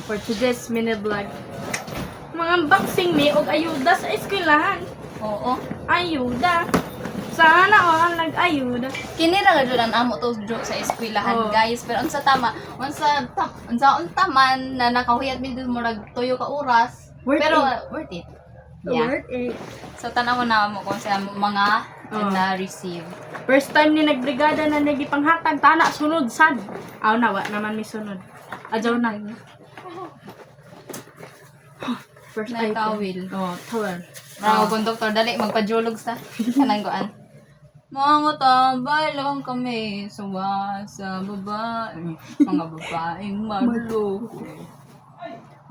for today's mini vlog. Mga unboxing mi og ayuda sa eskwelahan. Oo. Ayuda. Sana ang nag-ayuda. Kini ra gud ang amo to joke sa eskwelahan, Oo. guys. Pero unsa tama, unsa taman na nakahuyat mi dun murag tuyo ka oras. Worth pero it. worth it. Yeah. Worth it. So tanaw na mo kung sa mga na-receive. First time ni nagbrigada na nagipanghatag tana sunod sad. Aw nawa naman mi sunod. Adyaw na. First Na item. towel. Oh, towel. Mga konduktor, dali, magpa-julog sa kanang goan. Mga tambay lang kami suwa sa babae. Mga babaeng magloko.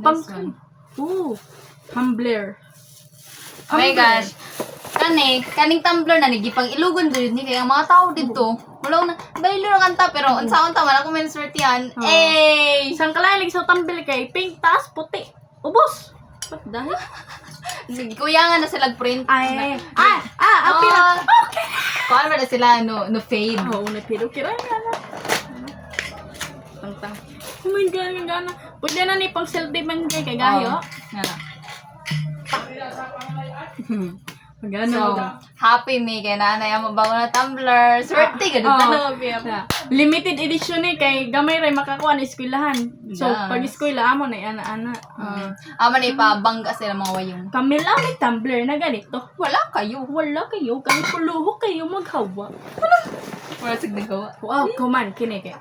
This one. Ooh, Humbler. Oh my gosh. Kaning tumbler na nigipang ilugon dito ni kaya ang mga tao dito. Wala na baylo ra kanta pero unsaon ta man ako men swertihan. Oh. Eh. Isang kalalig sa tumbler kay pink tas puti. Ubos. What dahil? Sige, kuya nga na sila print. Ay. Apila. Okay. Kuan ba na sila no fade. Oo, napido kira na. Tang. Oh my God, ang gana. Pwede na ni pang selfie man kay gayo. Nga. Magana So, happy me kay nanay ang mabago na tumbler. Swerte ka dito na Yeah. Limited edition ni kay gamay ray makakuha ni eskwelahan. So Yes. pag eskwela amo na ana. Ama na ipabangga sila mga wayong. Kami lang may tumbler na ganito. Wala kayo. Wala kayo, kami puluho kayo maghawa. Wala sig nagawa. Wow, kuman kini kay.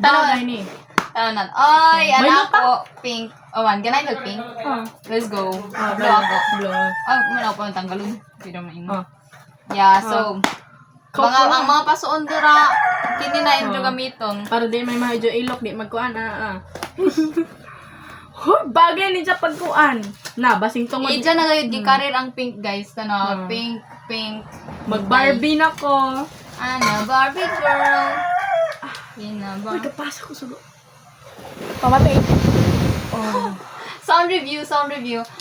Tanaw Tanaw ni. Tanan. Ay, May anak lupa? ko pink. Awan, ganay kag pink. Oh. Let's go. Ah, Blue ako. Blue. Muna ako ng tanggalon. Hindi naman ino. Oh. Yeah, so ang mga pasuon dira kini na indro Oh. gamiton. Para di may medyo ilok di magkuan Hoy, bagay ni sa pagkuan. Na basing tungod. Ija na gayud gi-career ang pink, guys. Tanaw, pink. Mag-Barbie na ko. Ana, Barbie girl. Yan na ba? Ay, kapasok ko sa pamatay. Oh. Sound review.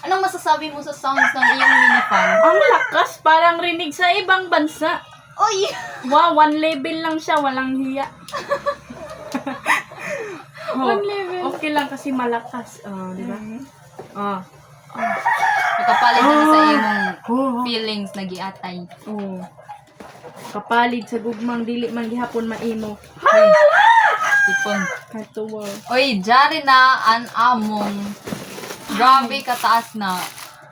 Anong masasabi mo sa sounds ng iyong mini fan? Ang lakas, parang rinig sa ibang bansa. Oy! Wow, one level lang siya, walang hiya. One level. Okay lang kasi malakas. Di ba? Nakapalit na sa iyong Oh. feelings na giatay. Oh. Kapalig sa gugmang dili man gihapon maimo. Tipon. Katuwa. Oy, jari na an among. Grabe kataas na.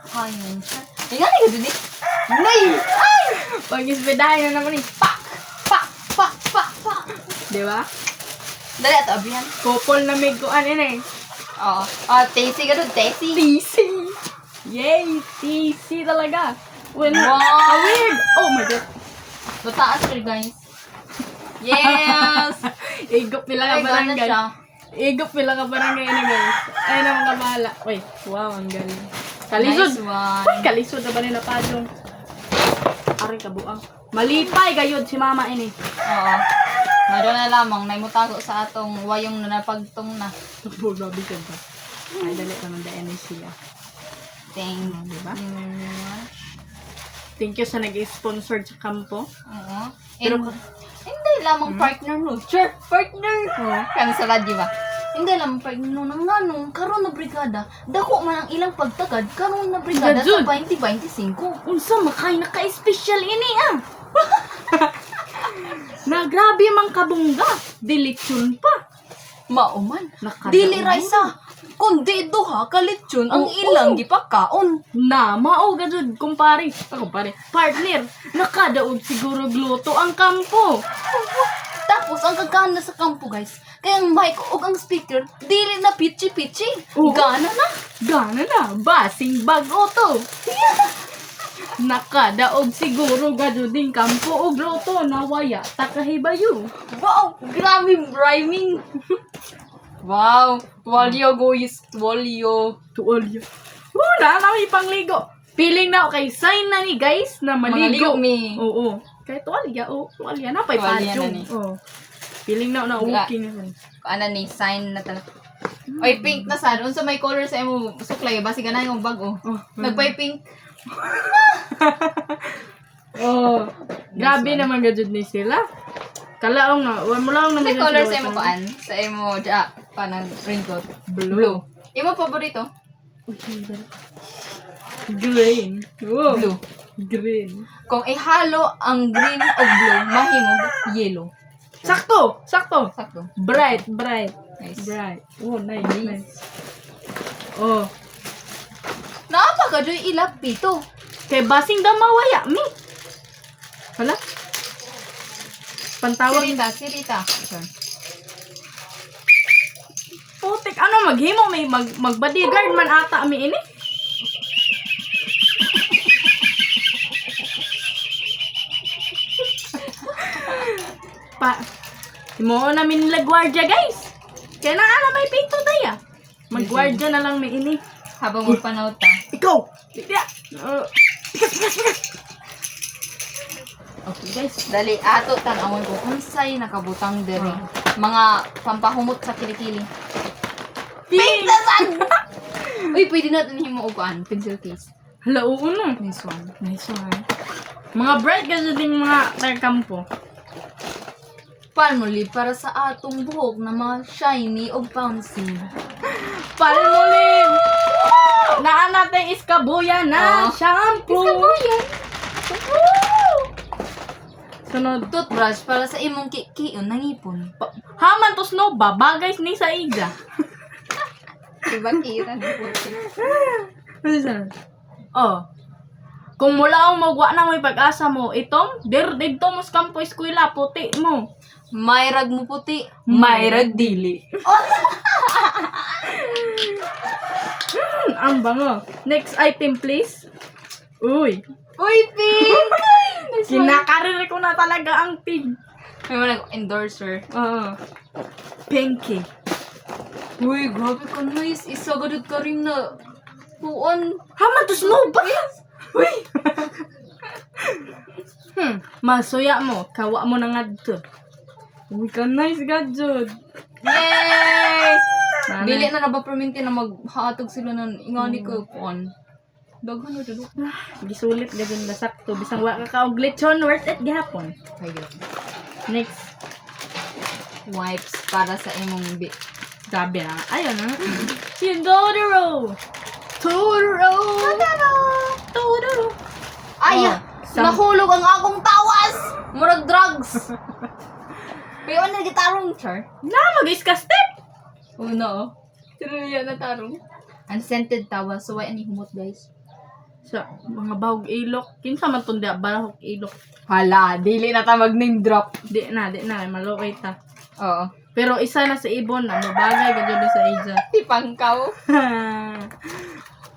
Hayon siya. Tingnan ka dun eh. Nay! Ay! Pag-isbedahin na naman eh. Pa! Di ba? Dali ato, abihan. Couple na may kuan yun eh. Oo. Tasty ka dun, tasty. TC! Yay! TC talaga. Well, Wow! weird! Oh my God. Mataas ka guys. Yes! Igop nila ka Ay, gana barangay. siya. Igop nila ka barangay na guys. Ay na mga bahala. Wait, wow, ang galing. Kalisod! Nice one. Uy, kalisod na ba nila padong? Aray kabuang. Malipay gayod si mama ini. Oo. Meron na lamang, naimutago sa atong wayong na napagtong na. Oh, grabe ka ba? Ay, dali ka ng daan siya. Thank Diba? you very much. Thank you sa nag-sponsor sa kampo. Oo. Pero- Hindi lamang partner no. Sure, partner. Oo. Kami sa radyo ba? Hindi lamang partner no. Nang nanong, karon na brigada. Dako man ang ilang pagtagad. Karon na brigada Gajud. sa 2025. Unsa makay naka-special ini Na grabe mang kabungga. Dilitsyon pa. Mauman. Nakadaon. Dili Raisa. Kundi duha ka lechon ang Oo. ilang gipakaon. Na, mao gajud kumpare. Partner, nakadaog siguro gluto ang kampo. Tapos ang kagana sa kampo guys. Kaya ang mic o ang speaker dili na pitchy-pitchy. Oo. Gana na. Gana na, basing bago to. Nakadaog siguro gajud ding kampo og gluto na waya takahibayo. Wow! Grabe rhyming! Wow! Walyo guys! Walyo! Tuolyo. Wala na may pangligo. Feeling na kay sign na ni guys na maligo. Maligo mi. Oo. Kay tuwalya, tuwalya na pay Tuwalya padyong. na ni. Oo. Feeling na okay na man. Ano ni? Sign na talaga. Oy, pink na sad. Unsa may color sa imo suklay? Basi ganay yung bag oh. Oh. Nagpay pink. Oh. Grabe naman gajud ni sila. Kalaong na, wala mo lang Sa naman color sa imo kuan? Sa imo, kanang raincoat. Blue. Imo paborito? Green. Oh, Blue. green. Kung ihalo ang green o blue, mahimog yellow. Sakto! Sakto! Sakto. Bright, bright. Nice. Bright. Oh, nice, nice. Oh. Napakadoy ilap pito. Kay basing daw mawaya, mi. Hala? Pantawag. Sirita. Sure. Putik, ano maghimo may mag-bodyguard man ata mi ini. Mo namin nila gwardiya, guys. Kaya na may pito daya. Mag-gwardiya na lang may ini. Habang magpanawta. Ikaw! Bigla! Pikas! Okay, guys. Dali, ato tanawon ko kung sa'y nakabutang diri. Mga pampahumot sa kilikili. Pink! Uy, pwede natin himo upuan. Pencil case. Hala, oo no. This one. Nice one. Mga bright kasi din mga taga-kampo. Palmolive para sa atong buhok na mga shiny o bouncy. Palmolive! Naan natin iskabuya na shampoo. Iskabuyan. Sunod. Toothbrush para sa imong kikion ng ipon. Haman to snow ba? Bagay ni sa iga. Diba kira ni puti? Ano sunod? Oh. Kung mula ang magwa na may pag-asa mo, itong, dito mo sa kampo eskwela, puti mo. Mayrag mo puti. Mayrag dili. Ang bango. Next item, please. Uy. Uy, pink! Kinakarir ko na talaga ang pink. May mga nag-endorser. Oo. Pinky. Uy, grabe ka nice. Isa gadod ka rin na puon. Haman to snow ba? Uy. Masuya mo. Kawa mo na nga dito. Uy, ka nice gadjod. Yay! Dili na ba perminti na maghatog sila ng ingani ko puon. Daghan na dito. Gisulit gagawin na sakto. Bisang wa ka kauglitson, worth it gihapon. Ayun. Next. Wipes para sa imong Grabe na. Ayun na. Si Totoro. Totoro. Ay! Oh, Nahulog ang akong tawas! Murag drugs! Pero ano gitarong, sir? Na, mag-is ka step. Una, sino niya na tarong? Unscented tawas. So, why ani humot, guys? Sa mga bahog ilok. Kinsa man tundi bahog ilok. Hala, dili na ta mag-name drop. Di na. Malukay ta. Oo. Pero isa na sa ibon na. Mabagay ka dyan sa Asia. Tipangkaw.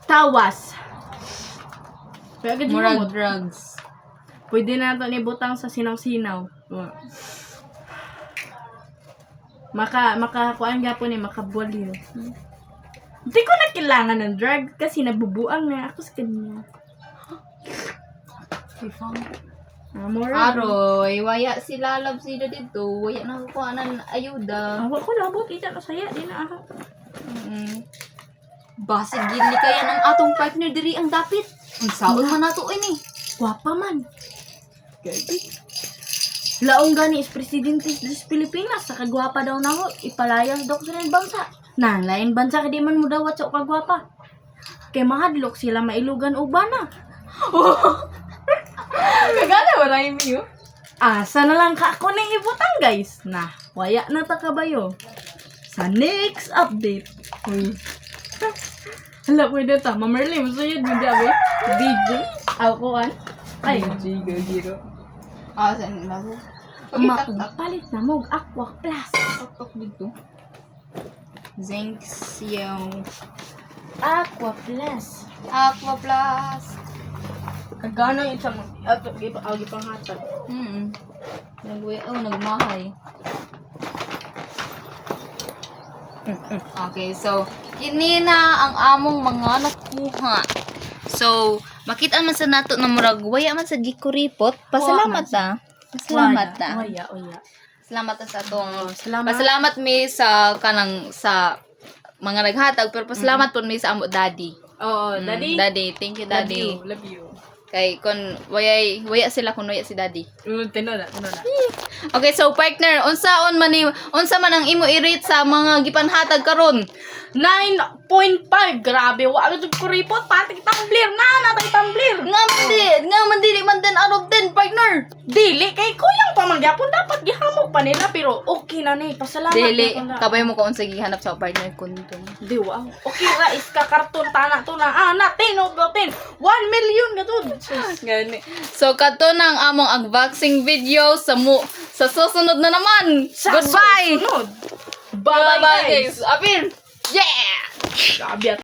Tawas. Kaya ka dyan Murag mo. drugs. Pwede na ito ibutang sa sinaw-sinaw. Makakuan gapon ni makabualiw. Hindi ko na kailangan ng drug kasi nabubuang na ako sa kanya. Tipang. Mura. Aroy, waya sila love sila dito. Waya na ako kuanan ayuda. Awa ko labot. Ita na saya. Di na ako. Basig gini kaya ng atong partner diri ang dapit. Ang saon man nato ini. Guwapa man. Laong gani is presidente des Pilipinas. Sa kagwapa daw na ho. Ipalayas daw sa rin bansa. Na, lain bansa ka di man mo dawat sa kagwapa. Kay mahadlok sila mailugan ubana. Kagana wala yung miyo. Asa na lang ka ako nang ibutang guys. Na, waya na ta kabayo. Sa next update. Hala, pwede ta. Mamerli, masuyod mo dyan, DJ. Akuan. Ay, Giro. Ah, saan nila ko? palit na mo. Aqua Plus. Tok dito. Zincs yung Aqua Plus. Aqua Plus. Kagana yung isang panghatag. Nagmahay. Okay, so, kini na ang among mga nakuha. So, makita man sa nato na murag waya man sa gikuripot. Pasalamat ta. Pasalamat ta. Waya. Salamat ta sa atong. Salamat. Pasalamat mi sa kanang sa mga naghatag pero pasalamat po mi sa amo daddy. Oo, daddy. Daddy, thank you daddy. Love you. Kay kun waya sila kun waya si daddy. Tino na. Okay, so partner, unsa man ang imo i-rate sa mga gipanhatag karon? 9.5. Grabe, wala jud ko report pati tumbler na natay tumbler. Nga man dili man 10 out of 10 partner. Dili kay kuyang pamagyapon dapat gihamog pa nila pero okay na ni. Pasalamat Dili, na. kabay mo ko unsa gihanap sa partner kun dun. Di wow. Okay ra iska karton tana to na. Na 10 of 10. 1 million gatud. Gani. So kato nang among unboxing video sa susunod na naman. Goodbye. Sunod. Bye Bye-bye, guys. Apir. Yeah. Grabe.